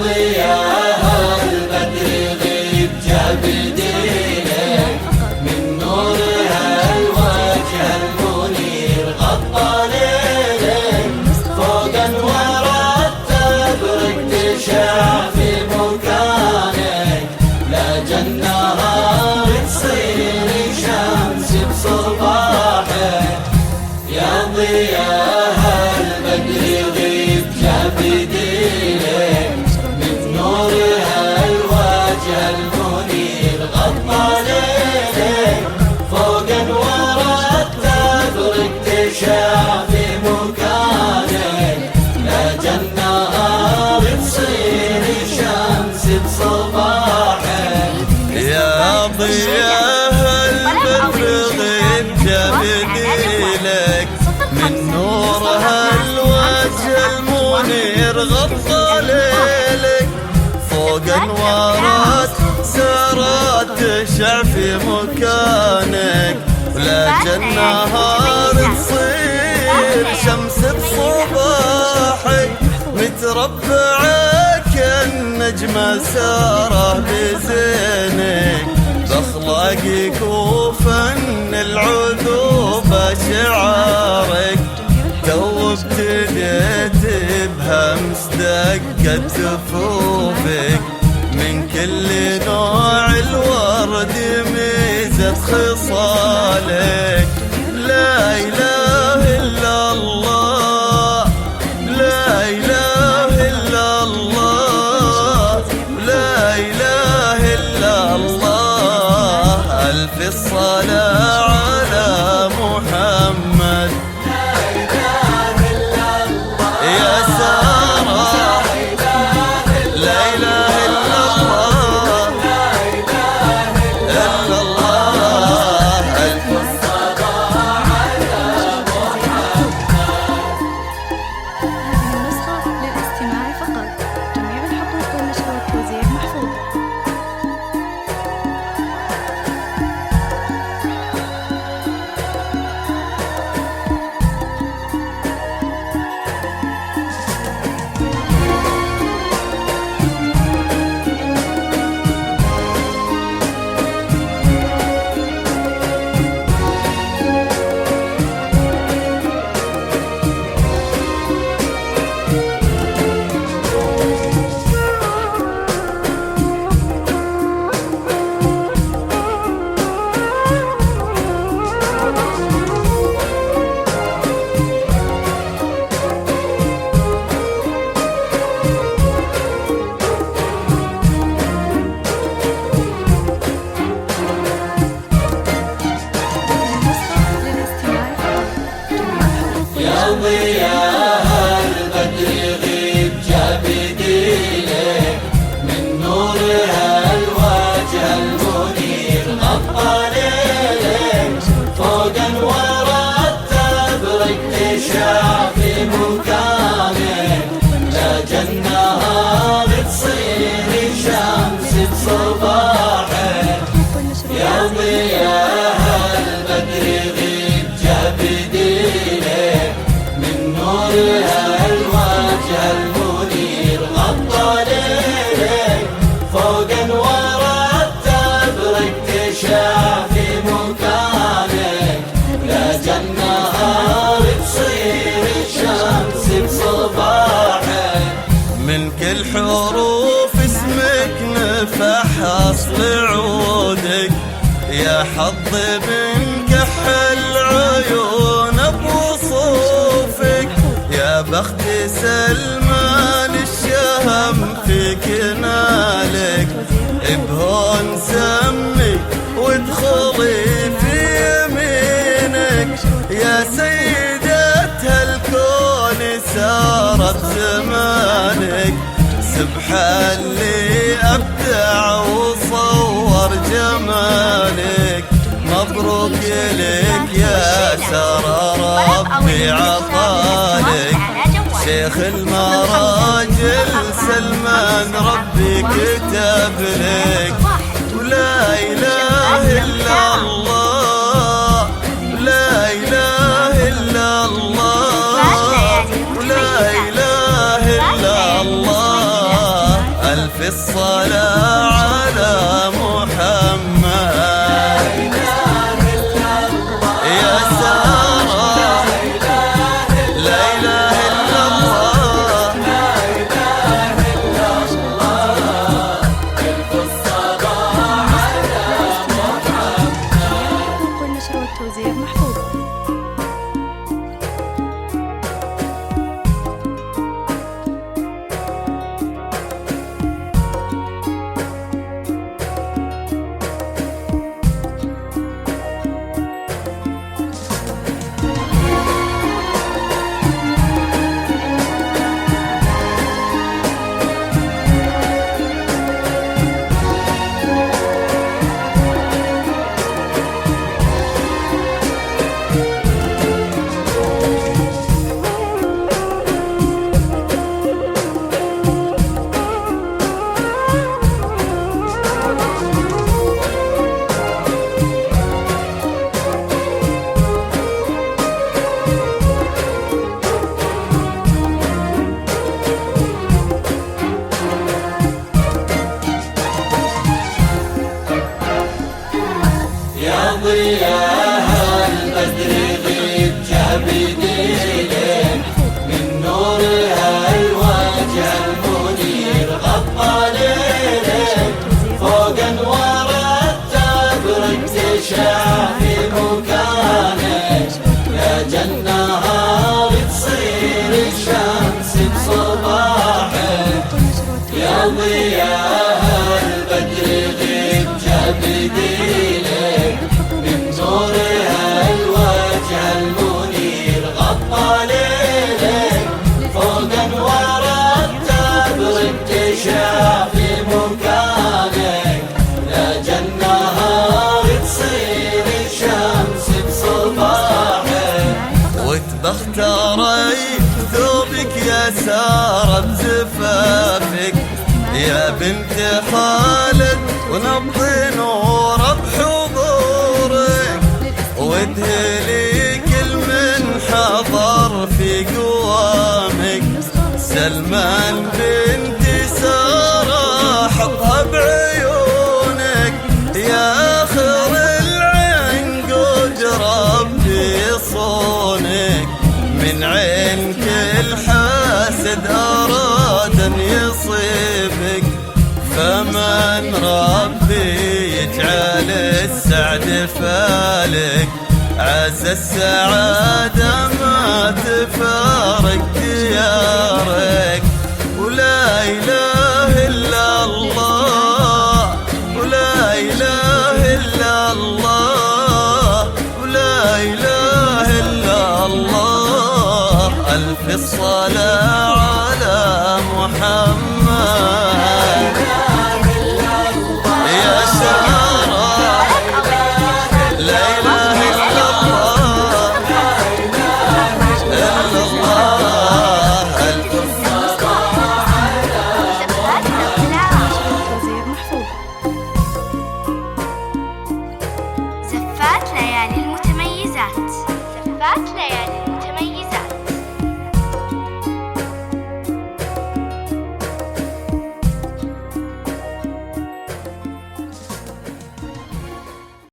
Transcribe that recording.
ضياء البدر غيب جاب دينك من نورها الوجه المنير غطى ليلك فوق انوار التبرك تشع في مكانك لا جنها تصير شمس بصباحك يا ضياء البدر غيب جاب دينك من نورها الوجه المنير غطى ليلك فوق انوار التبرك تشع في مكانك لا جنها تصير شمس بصباحك يا ضياء البدر غيب جاب دينك من نورها الوجه المنير غطى ليلك فوق انوارات سارات تشع في مكانك ولا جنهار تصير شمس بصباحك متربعك النجمة ساره بزينك بأخلاقك وفن العذوبة شعارك توبت ديت بهمس دقت جفوفك من كل نوع الورد ميزة خصالك لا إله إلا الله لا إله إلا الله لا إله إلا الله ألف الصلاة على محمد يا سارة لا إله إلا الله إلا الله ألف الصلاة على محمد. هذه النسخة للاستماع فقط. جميع الحقوق والنشر والتوزيع محفوظة. يا ضياء البدر غيب جاب دينك من نورها الوجه المنير غطى ليلك فوق انوار التبرك تشع في مكانك لا جنها بتصير شمس بصباحك يا ضياء البدر غيب جاب دينك من نورها الوجه المنير غطى ليلك فوق انوار التبرك تشع في مكانك لا جنها تصير شمس بصباحك من كل حروف اسمك نفح أصل عودك يا حظ من كحل عيون بوصوفك يا بخت سلمان الشهم في كنالك بهون سمي وادخلي في يمينك يا سيدة هالكون سارت زمانك سبحان اللي أبدع وصور جمالك مبروك لك يا سارة ربي عطالك شيخ المراجل سلمان ربي كتب لك ولا إله إلا الله لا إله إلا الله ولا إله إلا الله الصلاة على محمد. يا سارة لا إله إلا الله، حقوق النشر والتوزيع محفوظة. يا ضياء البدر غيب جابدينك، من نورها الوجه المنير غطى ليلك، فوق انوار التبرك تشع في مكانك، يا جنها بتصير الشمس بصباحك. يا ضياء البدر غيب جابدينك، من نورها الوجه المنير غطى ليلك، فوق انوار التبرك تشع في مكانك، يا جنها تصير الشمس بصباحك. وتبختري ثوبك يا سارة بزفافك، يا بنت خالد ونبض نور بحضورك، وادهلي كل من حضر في قوامك، سلمان بنت سارة حطها بعيونك، يا آخر العنقود ربي يصونك، من عين كل حاسد أراد أن يصيبك، فمن ربي يجعل السعد فالك، عز السعادة ما تفارق ديارك. ولا إله إلا الله، ولا إله إلا الله، ولا إله إلا الله. ألف الصلاة على محمد.